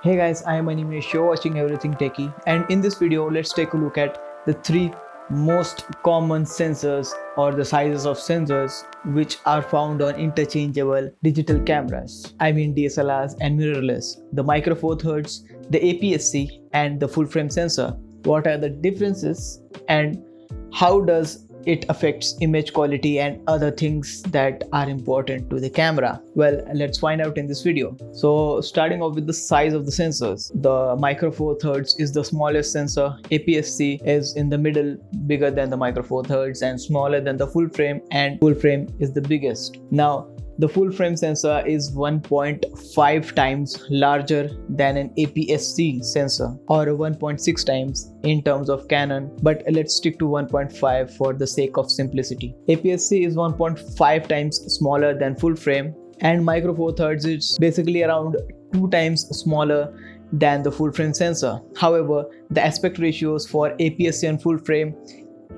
Hey guys, I am Animesh, you're watching Everything Techie, and in this video, let's take a look at the three most common sensors or the sizes of sensors which are found on interchangeable digital cameras. I mean DSLRs and mirrorless, the micro four thirds, the APS-C, and the full frame sensor. What are the differences and how does it affects image quality and other things that are important to the camera? Well, let's find out in this video. So starting off with the size of the sensors, the micro four thirds is the smallest sensor, APS-C is in the middle, bigger than the micro four thirds and smaller than the full frame, and full frame is the biggest. Now the full frame sensor is 1.5 times larger than an APS-C sensor, or 1.6 times in terms of Canon, but let's stick to 1.5 for the sake of simplicity. APS-C is 1.5 times smaller than full frame, and micro four thirds is basically around 2 times smaller than the full frame sensor. However, the aspect ratios for APS-C and full frame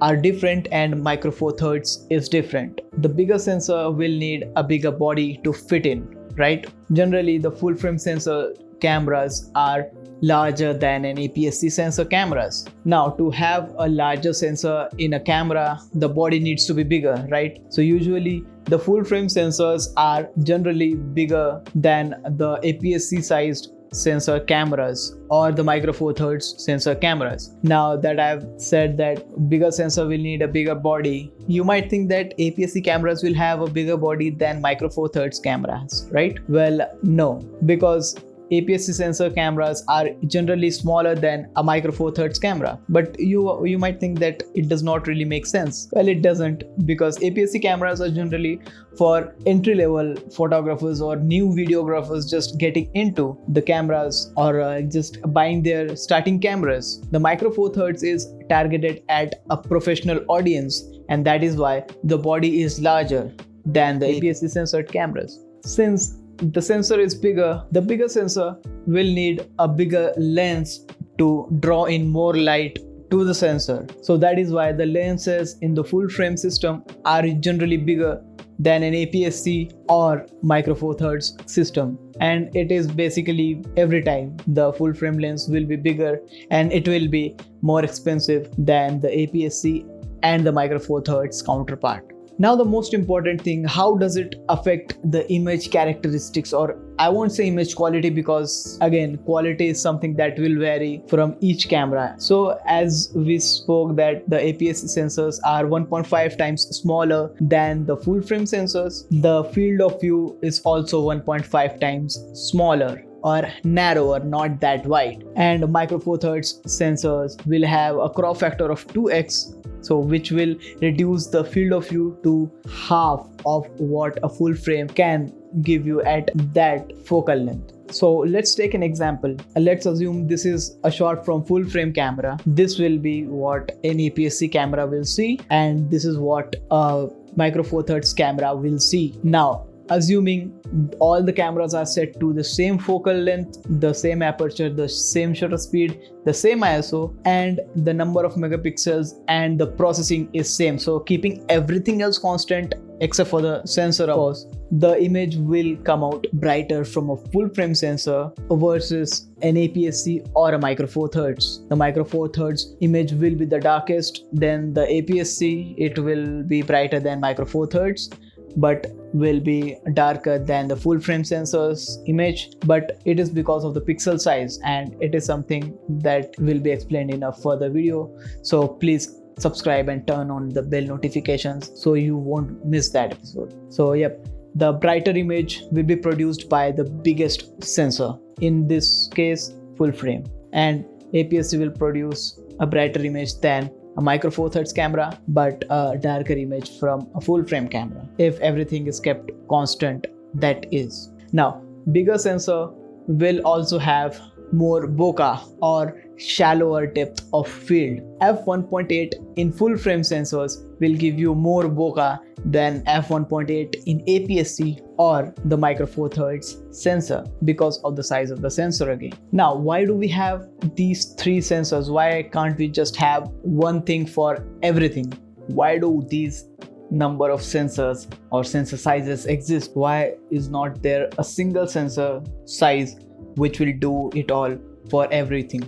are different and micro four thirds is different. The bigger sensor will need a bigger body to fit in, right? Generally, the full frame sensor cameras are larger than an APS-C sensor cameras. Now, to have a larger sensor in a camera, the body needs to be bigger, right? So usually the full frame sensors are generally bigger than the APS-C sized sensor cameras or the micro four thirds sensor cameras. Now that I've said that bigger sensor will need a bigger body, you might think that APS-C cameras will have a bigger body than micro four thirds cameras, right? Well, no, because APS-C sensor cameras are generally smaller than a micro four thirds camera. But you might think that it does not really make sense. Well, it doesn't, because APS-C cameras are generally for entry-level photographers or new videographers just getting into the cameras or just buying their starting cameras. The micro four thirds is targeted at a professional audience, and that is why the body is larger than the APS-C censored cameras. Since the sensor is bigger, the bigger sensor will need a bigger lens to draw in more light to the sensor. So that is why the lenses in the full frame system are generally bigger than an APS-C or micro four thirds system. And it is basically every time the full frame lens will be bigger and it will be more expensive than the APS-C and the micro four thirds counterpart. Now the most important thing, how does it affect the image characteristics, or I won't say image quality, because again quality is something that will vary from each camera. So as we spoke that the APS-C sensors are 1.5 times smaller than the full frame sensors, the field of view is also 1.5 times smaller or narrower, not that wide. And micro four thirds sensors will have a crop factor of 2x, so which will reduce the field of view to half of what a full frame can give you at that focal length. So let's take an example. Let's assume this is a shot from full frame camera. This will be what an APS-C camera will see, and this is what a micro four thirds camera will see. Now, assuming all the cameras are set to the same focal length, the same aperture, the same shutter speed, the same ISO, and the number of megapixels and the processing is same. So keeping everything else constant except for the sensor, of course, the image will come out brighter from a full frame sensor versus an APS-C or a micro four thirds. The micro four thirds image will be the darkest, then the APS-C, it will be brighter than micro four thirds, but will be darker than the full frame sensor's image. But it is because of the pixel size, and it is something that will be explained in a further video. So please subscribe and turn on the bell notifications so you won't miss that episode. So yep, the brighter image will be produced by the biggest sensor, in this case full frame, and APS-C will produce a brighter image than a micro four thirds camera, but a darker image from a full frame camera, if everything is kept constant, that is. Now, bigger sensor will also have more bokeh or shallower depth of field. f1.8 in full frame sensors will give you more bokeh than f1.8 in APS-C or the micro four thirds sensor because of the size of the sensor again. Now, why do we have these three sensors? Why can't we just have one thing for everything? Why do these number of sensors or sensor sizes exist? Why is not there a single sensor size which will do it all for everything,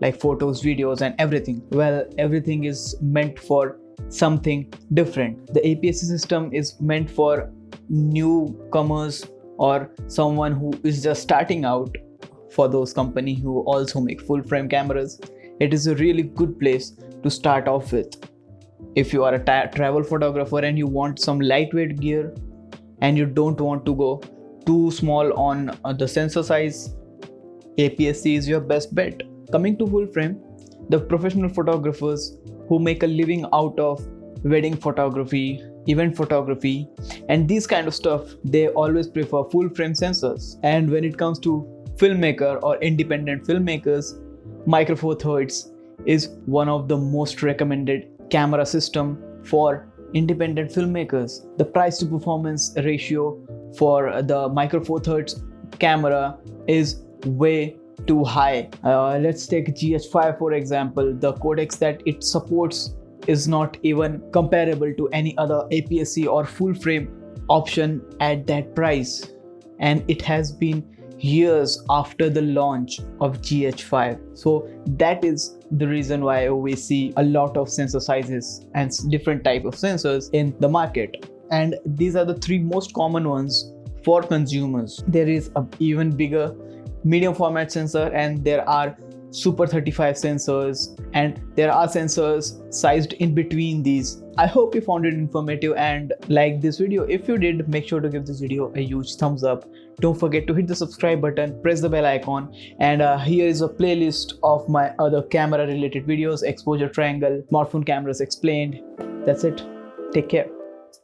like photos, videos, and everything. Well, everything is meant for something different. The APS-C system is meant for newcomers or someone who is just starting out. For those companies who also make full frame cameras, it is a really good place to start off with. If you are a travel photographer and you want some lightweight gear and you don't want to go too small on the sensor size, APS-C is your best bet. Coming to full frame, the professional photographers who make a living out of wedding photography, event photography, and these kind of stuff, they always prefer full frame sensors. And when it comes to filmmaker or independent filmmakers, Micro Four Thirds is one of the most recommended camera system for independent filmmakers. The price to performance ratio for the Micro Four Thirds camera is way too high. Let's take GH5 for example. The codecs that it supports is not even comparable to any other APS-C or full frame option at that price, and it has been years after the launch of GH5. So that is the reason why we see a lot of sensor sizes and different type of sensors in the market. And these are the three most common ones for consumers. There is an even bigger medium format sensor, and there are Super 35 sensors, and there are sensors sized in between these. I hope you found it informative and liked this video. If you did, make sure to give this video a huge thumbs up. Don't forget to hit the subscribe button, press the bell icon, and here is a playlist of my other camera related videos: exposure triangle, smartphone cameras explained. That's it. Take care.